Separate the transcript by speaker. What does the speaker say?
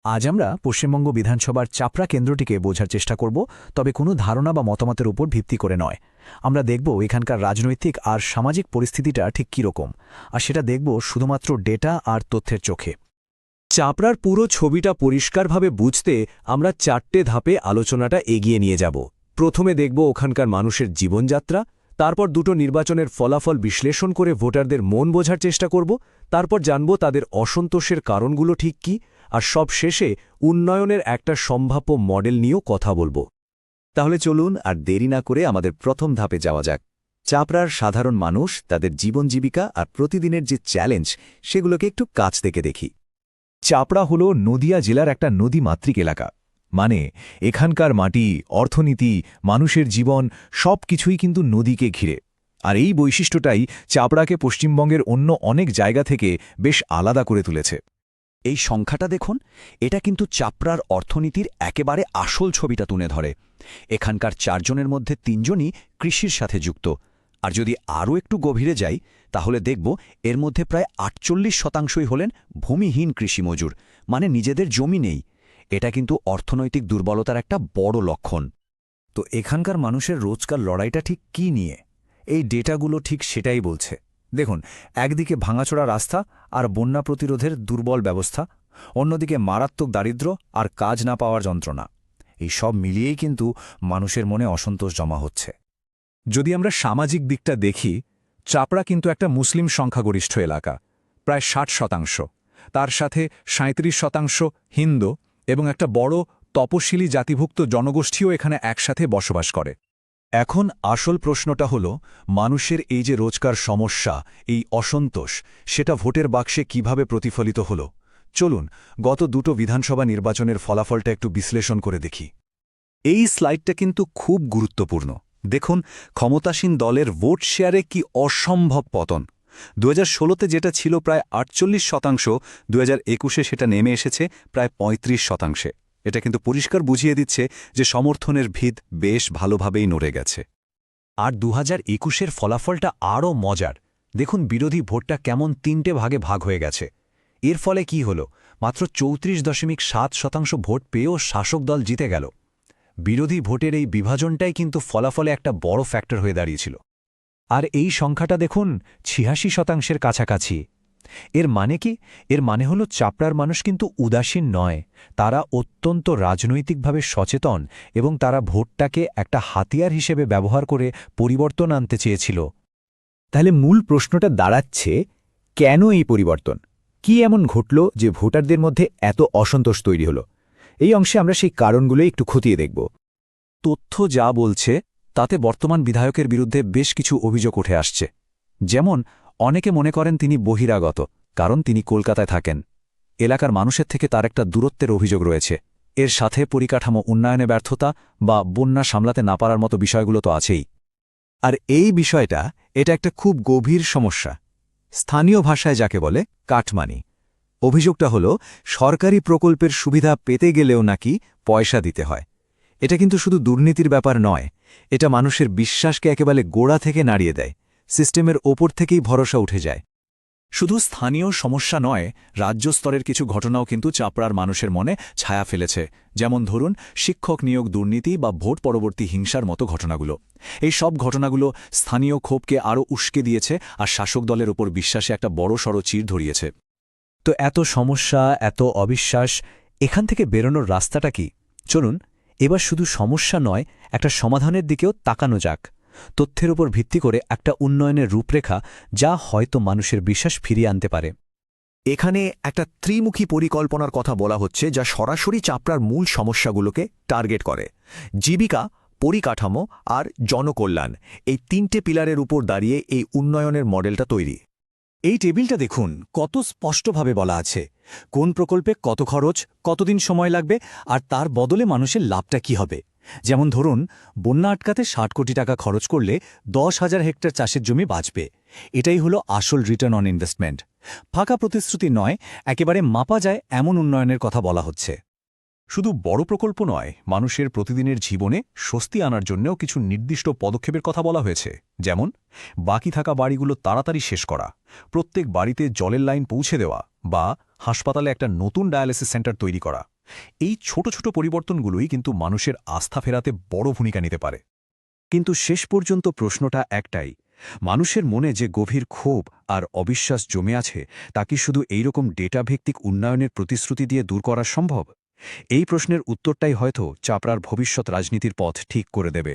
Speaker 1: আজ আমরা পশ্চিমবঙ্গ বিধানসভার চাপড়া কেন্দ্রটিকে বোঝার চেষ্টা করব, তবে কোনো ধারণা বা মতামতের উপর ভিত্তি করে নয়। আমরা দেখব এখানকার রাজনৈতিক আর সামাজিক পরিস্থিতিটা ঠিক কীরকম, আর সেটা দেখব শুধুমাত্র ডেটা আর তথ্যের চোখে।
Speaker 2: চাপড়ার পুরো ছবিটা পরিষ্কারভাবে বুঝতে আমরা 4টে ধাপে আলোচনাটা এগিয়ে নিয়ে যাব। প্রথমে দেখব ওখানকার মানুষের জীবনযাত্রা, তারপর দুটো নির্বাচনের ফলাফল বিশ্লেষণ করে ভোটারদের মন বোঝার চেষ্টা করব, তারপর জানব তাদের অসন্তোষের কারণগুলো ঠিক কী, আর সব শেষে উন্নয়নের একটা সম্ভাব্য মডেল নিয়েও কথা বলবো।
Speaker 3: তাহলে চলুন আর দেরি না করে আমাদের প্রথম ধাপে যাওয়া যাক। চাপড়ার সাধারণ মানুষ তাদের জীবন জীবিকা আর প্রতিদিনের যে চ্যালেঞ্জ সেগুলোকে একটু কাছ থেকে দেখি।
Speaker 4: চাপড়া হল নদিয়া জেলার একটা নদীমাতৃক এলাকা। মানে এখানকার মাটি, অর্থনীতি, মানুষের জীবন সব কিছুই কিন্তু নদীকে ঘিরে। আর এই বৈশিষ্ট্যটাই চাপড়াকে পশ্চিমবঙ্গের অন্য অনেক জায়গা থেকে বেশ আলাদা করে তুলেছে।
Speaker 3: এই সংখ্যাটা দেখুন, এটা কিন্তু চাপড়ার অর্থনীতির একেবারে আসল ছবিটা তুলে ধরে। এখানকার 4 জনের মধ্যে 3 জনই কৃষির সাথে যুক্ত। আর যদি আরও একটু গভীরে যাই তাহলে দেখব এর মধ্যে প্রায় 48% হলেন ভূমিহীন কৃষি মজুর, মানে নিজেদের জমি নেই। এটা কিন্তু অর্থনৈতিক দুর্বলতার একটা বড় লক্ষণ।
Speaker 4: তো এখানকার মানুষের রোজকার লড়াইটা ঠিক কী নিয়ে? এই ডেটাগুলো ঠিক সেটাই বলছে। দেখুন, একদিকে ভাঙাচোরা রাস্তা আর বন্যা প্রতিরোধের দুর্বল ব্যবস্থা, অন্যদিকে মারাত্মক দারিদ্র্য আর কাজ না পাওয়ার যন্ত্রণা। এই সব মিলিয়েই কিন্তু মানুষের মনে অসন্তোষ জমা হচ্ছে। যদি আমরা সামাজিক দিকটা দেখি, চাপড়া কিন্তু একটা মুসলিম সংখ্যাগরিষ্ঠ এলাকা, প্রায় 60%। তার সাথে 37% হিন্দু এবং একটা বড় তপশিলি জাতিভুক্ত জনগোষ্ঠীও এখানে একসাথে বসবাস করে। এখন আসল প্রশ্নটা হল, মানুষের এই যে রোজকার সমস্যা, এই অসন্তোষ, সেটা ভোটের বাক্সে কিভাবে প্রতিফলিত হল। চলুন গত দুটো বিধানসভা নির্বাচনের ফলাফলটা একটু বিশ্লেষণ করে দেখি।
Speaker 3: এই স্লাইডটা কিন্তু খুব গুরুত্বপূর্ণ। দেখুন, ক্ষমতাসীন দলের ভোট শেয়ারে কি অসম্ভব পতন। 2016তে যেটা ছিল প্রায় 48%, 2021-এ সেটা নেমে এসেছে প্রায় 35%। এটা কিন্তু পরিষ্কার বুঝিয়ে দিচ্ছে যে সমর্থনের ভিত বেশ ভালোভাবেই নড়ে গেছে।
Speaker 4: আর 2021-এর ফলাফলটা আরও মজার। দেখুন বিরোধী ভোটটা কেমন 3টে ভাগে ভাগ হয়ে গেছে। এর ফলে কি হল, মাত্র 34.7% ভোট পেয়েও শাসক দল জিতে গেল। বিরোধী ভোটের এই বিভাজনটাই কিন্তু ফলাফলে একটা বড় ফ্যাক্টর হয়ে দাঁড়িয়েছিল। আর এই সংখ্যাটা দেখুন 86%-এর কাছাকাছি। এর মানে কি? এর মানে হলো চাপড়ার মানুষ কিন্তু উদাসীন নয়, তারা অত্যন্ত রাজনৈতিকভাবে সচেতন এবং তারা ভোটটাকে একটা হাতিয়ার হিসেবে ব্যবহার করে পরিবর্তন আনতে চেয়েছিল।
Speaker 1: তাহলে মূল প্রশ্নটা দাঁড়াচ্ছে, কেন এই পরিবর্তন? কি এমন ঘটল যে ভোটারদের মধ্যে এত অসন্তোষ তৈরি হল? এই অংশে আমরা সেই কারণগুলোই একটু খতিয়ে দেখব।
Speaker 4: তথ্য যা বলছে তাতে বর্তমান বিধায়কের বিরুদ্ধে বেশ কিছু অভিযোগ উঠে আসছে। যেমন, অনেকে মনে করেন তিনি বহিরাগত, কারণ তিনি কলকাতায় থাকেন। এলাকার মানুষের থেকে তার একটা দূরত্বের অভিযোগ রয়েছে। এর সাথে পরিকাঠামো উন্নয়নে ব্যর্থতা বা বন্যা সামলাতে না পারার মতো বিষয়গুলো তো আছেই।
Speaker 3: আর এই বিষয়টা, এটা একটা খুব গভীর সমস্যা। স্থানীয় ভাষায় যাকে বলে কাটমানি। অভিযোগটা হলো, সরকারি প্রকল্পের সুবিধা পেতে গেলেও নাকি পয়সা দিতে হয়। এটা কিন্তু শুধু দুর্নীতির ব্যাপার নয়, এটা মানুষের বিশ্বাসকে একেবারে গোড়া থেকে নাড়িয়ে দেয়। সিস্টেমের ওপর থেকেই ভরসা উঠে যায়।
Speaker 4: শুধু স্থানীয় সমস্যা নয়, রাজ্য স্তরের কিছু ঘটনাও কিন্তু চাপড়ার মানুষের মনে ছায়া ফেলেছে। যেমন ধরুন, শিক্ষক নিয়োগ দুর্নীতি বা ভোট পরবর্তী হিংসার মতো ঘটনাগুলো। এই সব ঘটনাগুলো স্থানীয় ক্ষোভকে আরও উস্কে দিয়েছে আর শাসক দলের ওপর বিশ্বাসে একটা বড়সড় চির ধরিয়েছে।
Speaker 1: তো এত সমস্যা, এত অবিশ্বাস, এখান থেকে বেরোনোর রাস্তাটা কি? চলুন এবার শুধু সমস্যা নয়, একটা সমাধানের দিকেও তাকানো যাক। তথ্যের উপর ভিত্তি করে একটা উন্নয়নের রূপরেখা, যা হয়তো মানুষের বিশ্বাস ফিরিয়ে আনতে পারে।
Speaker 3: এখানে একটা ত্রিমুখী পরিকল্পনার কথা বলা হচ্ছে, যা সরাসরি চাপড়ার মূল সমস্যাগুলোকে টার্গেট করে। জীবিকা, পরিকাঠামো আর জনকল্যাণ, এই 3টে পিলারের উপর দাঁড়িয়ে এই উন্নয়নের মডেলটা তৈরি।
Speaker 4: এই টেবিলটা দেখুন, কত স্পষ্টভাবে বলা আছে কোন প্রকল্পে কত খরচ, কতদিন সময় লাগবে, আর তার বদলে মানুষের লাভটা কি হবে। যেমন ধরুন, বন্যা আটকাতে 60 কোটি টাকা খরচ করলে 10,000 হেক্টর চাষের জমি বাঁচবে। এটাই হলো আসল রিটার্ন অন ইনভেস্টমেন্ট। ফাঁকা প্রতিশ্রুতি নয়, একেবারে মাপা যায় এমন উন্নয়নের কথা বলা হচ্ছে। শুধু বড় প্রকল্প নয়, মানুষের প্রতিদিনের জীবনে স্বস্তি আনার জন্যও কিছু নির্দিষ্ট পদক্ষেপের কথা বলা হয়েছে। যেমন, বাকি থাকা বাড়িগুলো তাড়াতাড়ি শেষ করা, প্রত্যেক বাড়িতে জলের লাইন পৌঁছে দেওয়া, বা হাসপাতালে একটা নতুন ডায়ালিসিস সেন্টার তৈরি করা।
Speaker 5: এই ছোট ছোট পরিবর্তনগুলোই কিন্তু মানুষের আস্থা ফেরাতে বড় ভূমিকা নিতে পারে।
Speaker 1: কিন্তু শেষ পর্যন্ত প্রশ্নটা একটাই, মানুষের মনে যে গভীর ক্ষোভ আর অবিশ্বাস জমে আছে তা কি শুধু এইরকম ডেটাভিত্তিক উন্নয়নের প্রতিশ্রুতি দিয়ে দূর করা সম্ভব? এই প্রশ্নের উত্তরটাই হয়তো চাপড়ার ভবিষ্যৎ রাজনীতির পথ ঠিক করে দেবে।